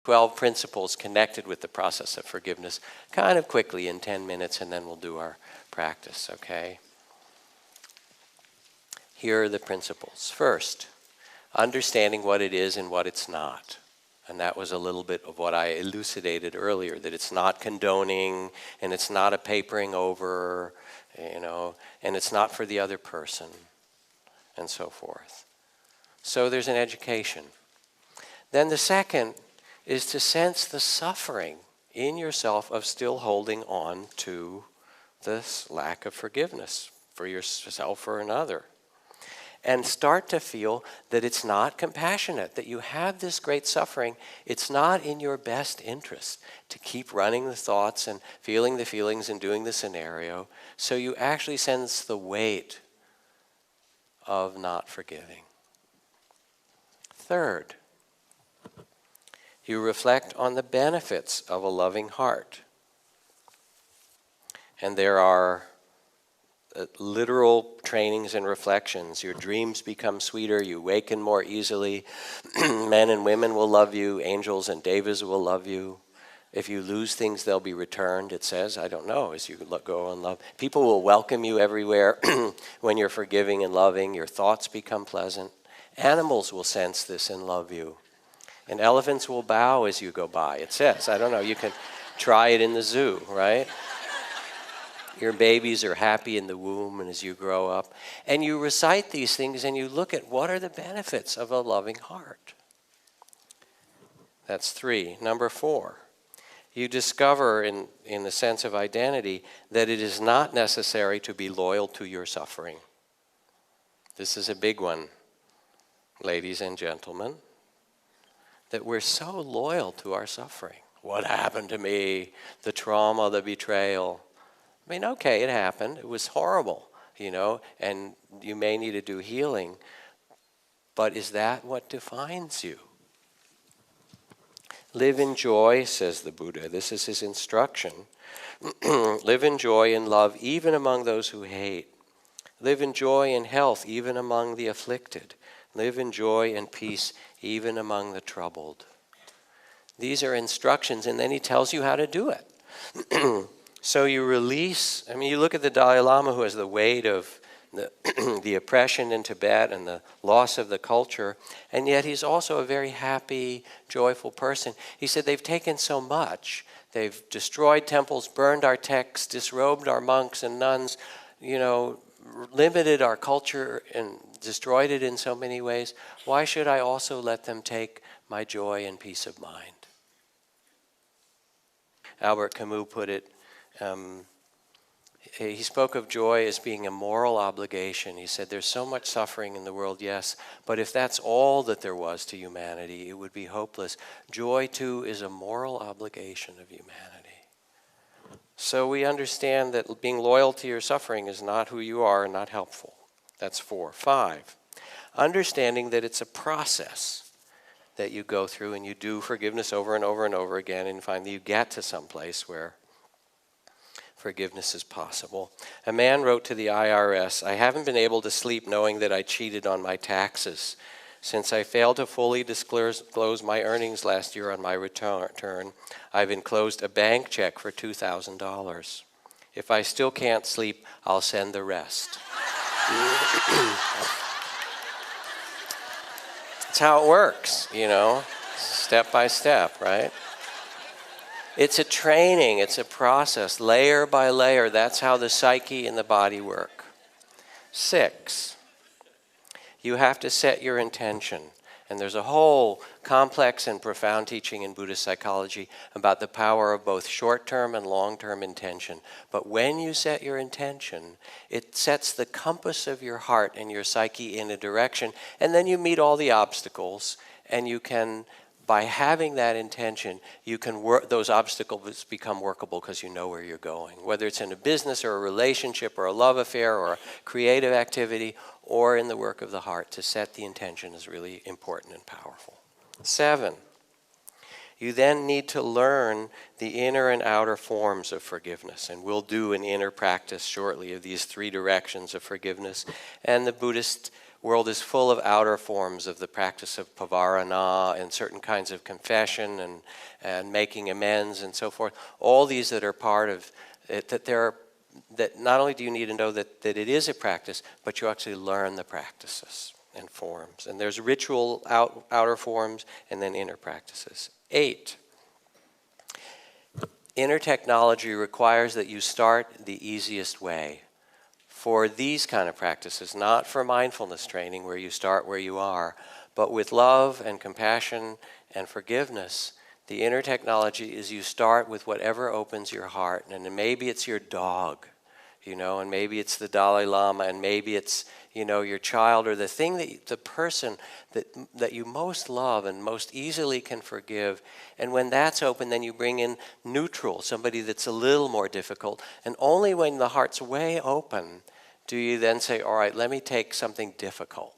12 principles connected with the process of forgiveness kind of quickly in 10 minutes, and then we'll do our practice, okay? Here are the principles. First, understanding what it is and what it's not. And that was a little bit of what I elucidated earlier, that it's not condoning, and it's not a papering over, and it's not for the other person, and so forth. So there's an education. Then the second is to sense the suffering in yourself of still holding on to this lack of forgiveness for yourself or another. And start to feel that it's not compassionate, that you have this great suffering. It's not in your best interest to keep running the thoughts and feeling the feelings and doing the scenario. So you actually sense the weight of not forgiving. Third, you reflect on the benefits of a loving heart. And there are literal trainings and reflections. Your dreams become sweeter, you waken more easily, men and women will love you, angels and devas will love you. If you lose things, they'll be returned, it says. I don't know, as you go and love. People will welcome you everywhere when you're forgiving and loving. Your thoughts become pleasant. Animals will sense this and love you. And elephants will bow as you go by, it says. I don't know, you can try it in the zoo, right? Your babies are happy in the womb and as you grow up. And you recite these things and you look at what are the benefits of a loving heart. That's 3. Number 4, you discover in the sense of identity that it is not necessary to be loyal to your suffering. This is a big one, ladies and gentlemen, that we're so loyal to our suffering. What happened to me? The trauma, the betrayal. I mean, okay, it happened. It was horrible, and you may need to do healing. But is that what defines you? Live in joy, says the Buddha. This is his instruction. Live in joy and love even among those who hate. Live in joy and health even among the afflicted. Live in joy and peace even among the troubled. These are instructions, and then he tells you how to do it. So you release, you look at the Dalai Lama, who has the weight of the oppression in Tibet and the loss of the culture, and yet he's also a very happy, joyful person. He said they've taken so much. They've destroyed temples, burned our texts, disrobed our monks and nuns, limited our culture and destroyed it in so many ways. Why should I also let them take my joy and peace of mind? Albert Camus put it, he spoke of joy as being a moral obligation. He said there's so much suffering in the world, yes, but if that's all that there was to humanity, it would be hopeless. Joy, too, is a moral obligation of humanity. So we understand that being loyal to your suffering is not who you are and not helpful. That's 4. 5, understanding that it's a process that you go through and you do forgiveness over and over and over again, and finally you get to some place where forgiveness is possible. A man wrote to the IRS, "I haven't been able to sleep knowing that I cheated on my taxes. Since I failed to fully disclose my earnings last year on my return, I've enclosed a bank check for $2,000. If I still can't sleep, I'll send the rest." That's how it works, step by step, right? It's a training, it's a process, layer by layer. That's how the psyche and the body work. 6, you have to set your intention. And there's a whole complex and profound teaching in Buddhist psychology about the power of both short-term and long-term intention. But when you set your intention, it sets the compass of your heart and your psyche in a direction, and then you meet all the obstacles, and you can, by having that intention, you can work, those obstacles become workable because you know where you're going. Whether it's in a business or a relationship or a love affair or a creative activity or in the work of the heart, to set the intention is really important and powerful. 7, you then need to learn the inner and outer forms of forgiveness. And we'll do an inner practice shortly of these 3 directions of forgiveness. And the Buddhist world is full of outer forms of the practice of pavarana and certain kinds of confession and making amends and so forth. All these that are part of it, that not only do you need to know that it is a practice, but you actually learn the practices and forms. And there's ritual outer forms and then inner practices. 8. Inner technology requires that you start the easiest way. For these kind of practices, not for mindfulness training where you start where you are, but with love and compassion and forgiveness, the inner technology is you start with whatever opens your heart. And maybe it's your dog, and maybe it's the Dalai Lama, and maybe it's, your child, or the thing the person that you most love and most easily can forgive. And when that's open, then you bring in neutral, somebody that's a little more difficult. And only when the heart's way open do you then say, all right, let me take something difficult.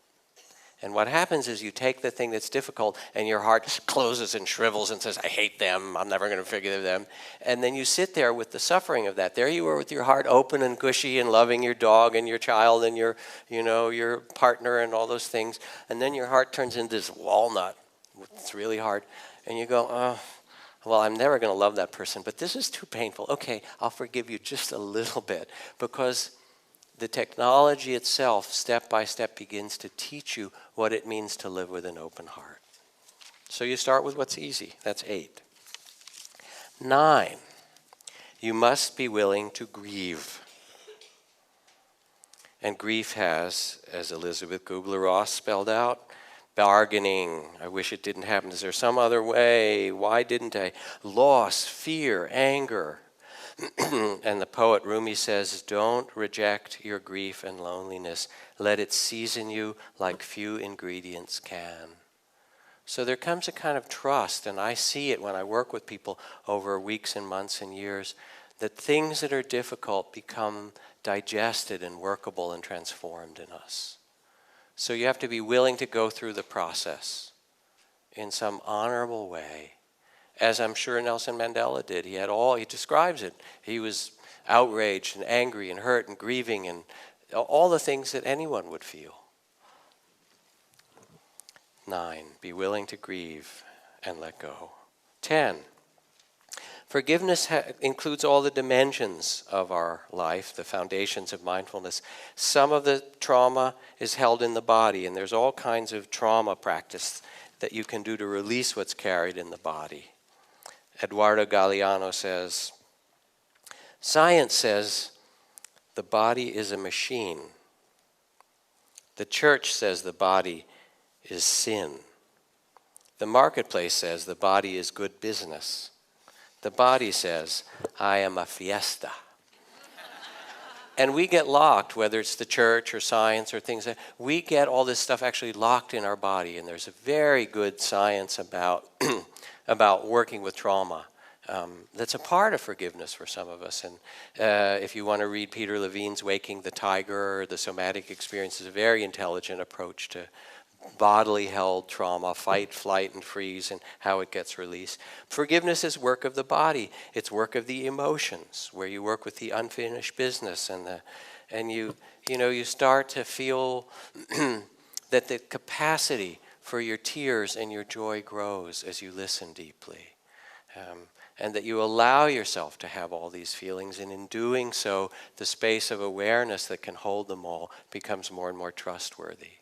And what happens is you take the thing that's difficult and your heart closes and shrivels and says, I hate them, I'm never going to forgive them. And then you sit there with the suffering of that. There you are with your heart open and gushy and loving your dog and your child and your partner and all those things. And then your heart turns into this walnut. It's really hard. And you go, well, I'm never going to love that person, but this is too painful. Okay, I'll forgive you just a little bit, because the technology itself, step by step, begins to teach you what it means to live with an open heart. So you start with what's easy. That's 8. 9, you must be willing to grieve. And grief has, as Elizabeth Kubler-Ross spelled out, bargaining. I wish it didn't happen. Is there some other way? Why didn't I? Loss, fear, anger. And the poet Rumi says, don't reject your grief and loneliness. Let it season you like few ingredients can. So there comes a kind of trust, and I see it when I work with people over weeks and months and years, that things that are difficult become digested and workable and transformed in us. So you have to be willing to go through the process in some honorable way, as I'm sure Nelson Mandela did. He describes it. He was outraged and angry and hurt and grieving and all the things that anyone would feel. 9, be willing to grieve and let go. 10, forgiveness includes all the dimensions of our life, the foundations of mindfulness. Some of the trauma is held in the body, and there's all kinds of trauma practice that you can do to release what's carried in the body. Eduardo Galeano says, science says the body is a machine. The church says the body is sin. The marketplace says the body is good business. The body says, I am a fiesta. And we get locked, whether it's the church or science or things like that, we get all this stuff actually locked in our body. And there's a very good science about about working with trauma. That's a part of forgiveness for some of us. And if you want to read Peter Levine's Waking the Tiger, the somatic experience is a very intelligent approach to bodily held trauma, fight, flight, and freeze, and how it gets released. Forgiveness is work of the body. It's work of the emotions, where you work with the unfinished business, and you start to feel that the capacity for your tears and your joy grows as you listen deeply. And that you allow yourself to have all these feelings, and in doing so, the space of awareness that can hold them all becomes more and more trustworthy.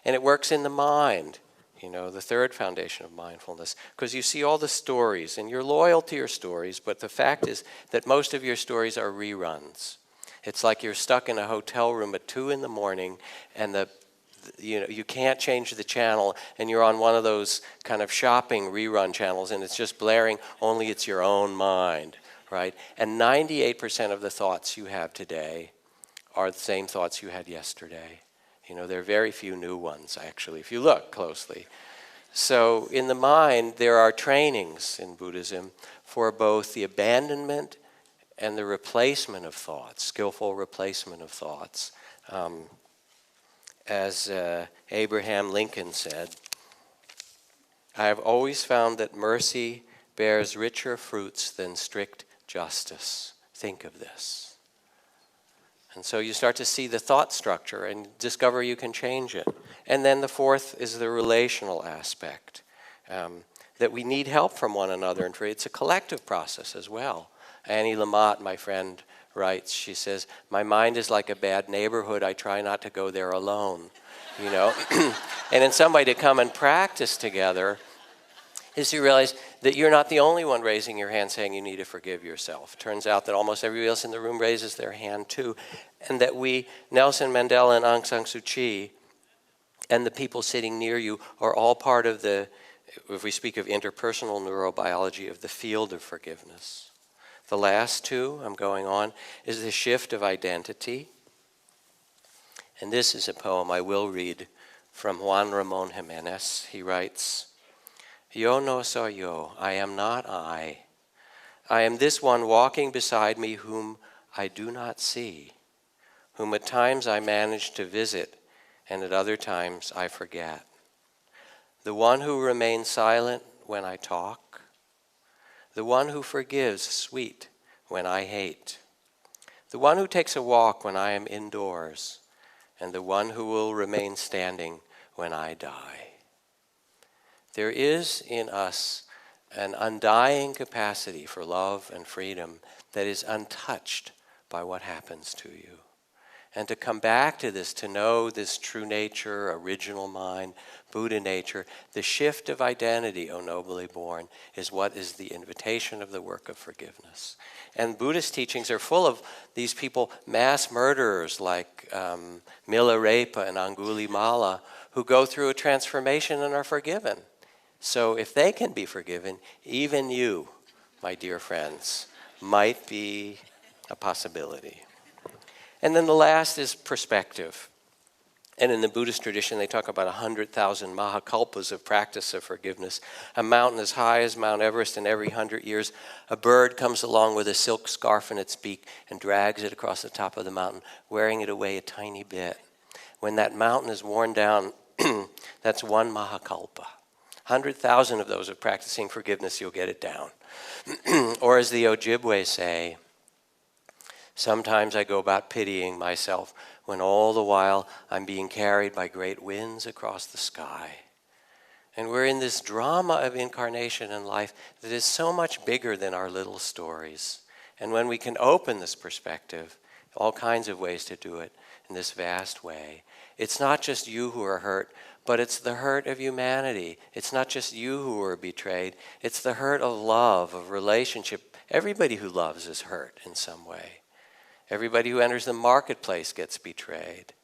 And it works in the mind, the third foundation of mindfulness, because you see all the stories, and you're loyal to your stories, but the fact is that most of your stories are reruns. It's like you're stuck in a hotel room at 2 a.m, and you can't change the channel, and you're on one of those kind of shopping rerun channels, and it's just blaring, only it's your own mind, right? And 98% of the thoughts you have today are the same thoughts you had yesterday. There are very few new ones, actually, if you look closely. So in the mind, there are trainings in Buddhism for both the abandonment and the replacement of thoughts, skillful replacement of thoughts. As Abraham Lincoln said, I have always found that mercy bears richer fruits than strict justice. Think of this. And so you start to see the thought structure and discover you can change it. And then the fourth is the relational aspect, that we need help from one another. And it's a collective process as well. Annie Lamott, my friend, writes, she says, "My mind is like a bad neighborhood. I try not to go there alone." You know? And in some way to come and practice together is to realize that you're not the only one raising your hand saying you need to forgive yourself. Turns out that almost everybody else in the room raises their hand too. And that we, Nelson Mandela and Aung San Suu Kyi, and the people sitting near you are all part of the, if we speak of interpersonal neurobiology, of the field of forgiveness. The last two, I'm going on, is the shift of identity. And this is a poem I will read from Juan Ramon Jimenez. He writes, "Yo no soy yo, I am not I. I am this one walking beside me whom I do not see, whom at times I manage to visit and at other times I forget. The one who remains silent when I talk, the one who forgives sweet when I hate, the one who takes a walk when I am indoors, and the one who will remain standing when I die." There is in us an undying capacity for love and freedom that is untouched by what happens to you. And to come back to this, to know this true nature, original mind, Buddha nature, the shift of identity, O nobly born, is what is the invitation of the work of forgiveness. And Buddhist teachings are full of these people, mass murderers like Milarepa and Angulimala, who go through a transformation and are forgiven. So if they can be forgiven, even you, my dear friends, might be a possibility. And then the last is perspective. And in the Buddhist tradition, they talk about 100,000 mahakalpas of practice of forgiveness. A mountain as high as Mount Everest, and every 100 years, a bird comes along with a silk scarf in its beak and drags it across the top of the mountain, wearing it away a tiny bit. When that mountain is worn down, that's one mahakalpa. 100,000 of those of practicing forgiveness, you'll get it down. Or as the Ojibwe say, "Sometimes I go about pitying myself when all the while I'm being carried by great winds across the sky." And we're in this drama of incarnation and life that is so much bigger than our little stories. And when we can open this perspective, all kinds of ways to do it in this vast way, it's not just you who are hurt, but it's the hurt of humanity. It's not just you who are betrayed. It's the hurt of love, of relationship. Everybody who loves is hurt in some way. Everybody who enters the marketplace gets betrayed.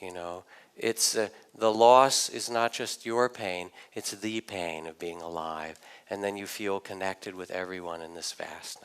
You know, it's the loss is not just your pain, it's the pain of being alive. And then you feel connected with everyone in this vastness.